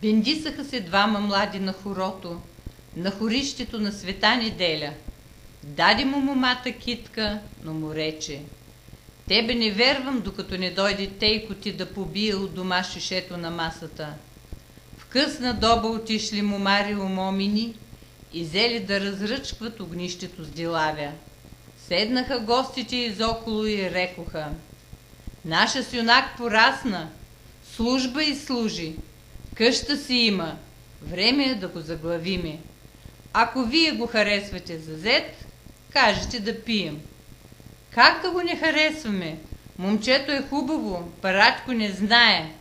Бендисаха се двама млади на хорото, на хорището на света неделя. Даде му момата китка, но му рече: тебе не вервам, докато не дойде тейко ти да побие от дома шишето на масата. В късна доба отишли момари момини и взели да разръчкват огнището с дилавя. Седнаха гостите изоколо и рекоха: наша сюнак порасна, служба и служи, къща си има, време е да го заглавиме. Ако вие го харесвате за зет, кажете да пием. Как да го не харесваме? Момчето е хубаво, паратко не знае.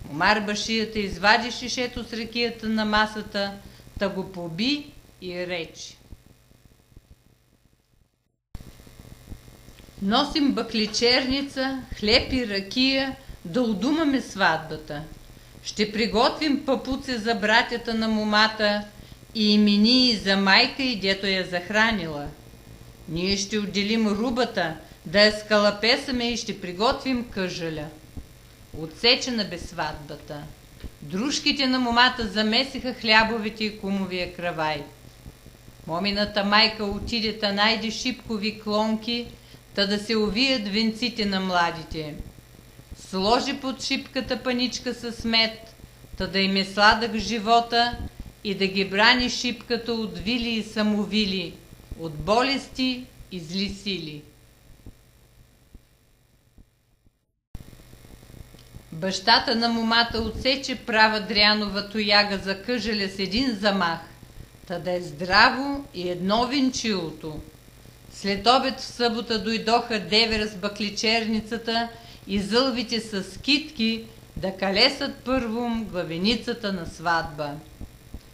Момар башията извади шишето с ракията на масата, та го поби и рече: носим бакличерница, хлеб и ракия, да удумаме сватбата. Ще приготвим папуце за братята на момата и имении за майка и дето я захранила. Ние ще отделим рубата, да я скалапесаме и ще приготвим къжаля. Отсечена бе сватбата. Дружките на момата замесиха хлябовете и кумовия кравай. Момината майка отиде та найде шипкови клонки, та да се увият венците на младите. Сложи под шипката паничка с мед, та да им е сладък живота и да ги брани шипката от вили и самовили, от болести и зли сили. Бащата на момата отсече права дрянова тояга за къжаля с един замах, та да е здраво и едно венчилото. След обед в събота дойдоха девера с бакличерницата и зълвите с китки да калесат първом главеницата на сватба.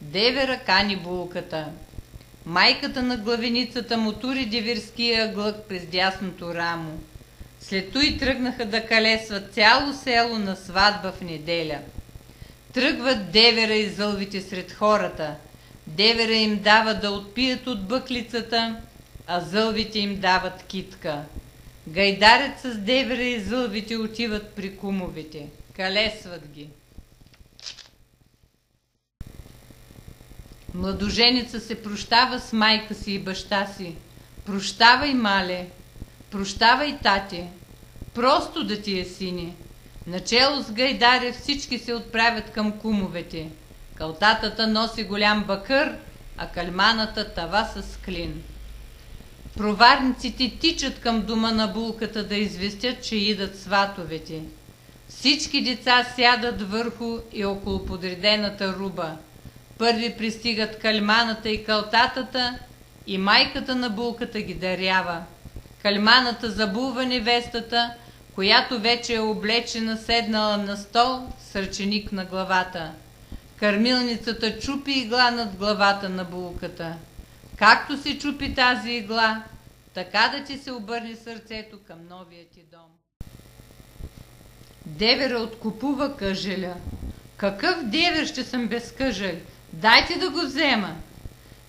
Девера кани булката. Майката на главеницата му тури деверския глък през дясното рамо. След той тръгнаха да калесват цяло село на сватба в неделя. Тръгват девера и зълвите сред хората. Девера им дава да отпият от бъклицата, а зълвите им дават китка. Гайдарят с девера и зълвите отиват при кумовете. Калесват ги. Младоженица се прощава с майка си и баща си. Прощавай, мале, прощавай, тате, просто да ти е, сине. Начело с гайдаря всички се отправят към кумовете. Калтатата носи голям бакър, а кальманата тава с клин. Проварниците тичат към дома на булката да известят, че идат сватовете. Всички деца сядат върху и около подредената руба. Първи пристигат кальманата и калтатата и майката на булката ги дарява. Кальманата забулва невестата, която вече е облечена, седнала на стол с ръченик на главата. Кърмилницата чупи игла над главата на булката. Както се чупи тази игла, така да ти се обърне сърцето към новия ти дом. Девера откупува къжеля. Какъв девер ще съм без къжел? Дайте да го взема.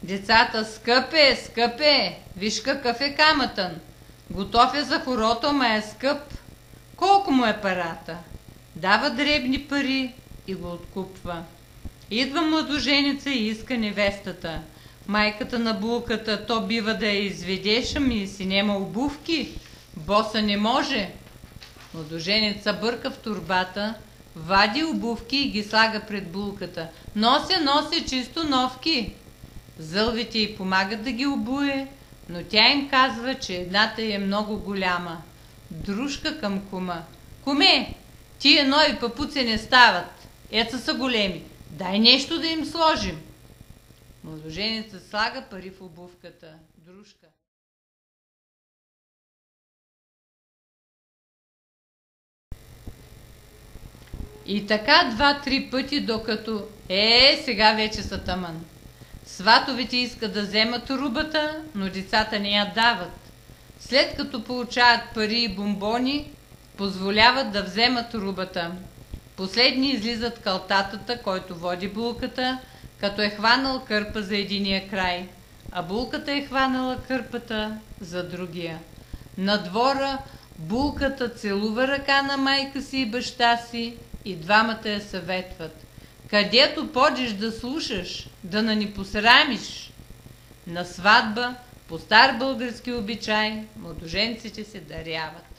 Децата: скъпе, скъпе, виж какъв е камътън. Готов е за хорото, ма е скъп. Колко му е парата? Дава дребни пари и го откупва. Идва младоженица и иска невестата. Майката на булката то бива да я изведеш, ами си нема обувки. Боса не може. Младоженица бърка в турбата, вади обувки и ги слага пред булката. Нося чисто новки. Зълвите й помагат да ги обуе, но тя им казва, че едната е много голяма. Дружка към кума: куме, тия нови папуци не стават. Еца са големи. Дай нещо да им сложим. Младоженица слага пари в обувката. Дружка: и така 2-3 пъти, докато сега вече са тъмън. Сватовете искат да вземат рубата, но децата не я дават. След като получават пари и бомбони, позволяват да вземат рубата. Последни излизат калтатата, който води булката, като е хванал кърпа за единия край, а булката е хванала кърпата за другия. На двора булката целува ръка на майка си и баща си и двамата я съветват. където подиш да слушаш, да не посрамиш. На сватба, по стар български обичай, младоженците се даряват.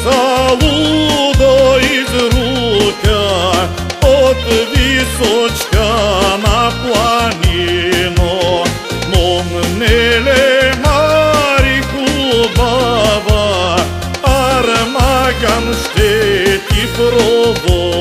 Салудо изрутя от височка на планино, момнеле мари хубава, Армаган ще ти проводи.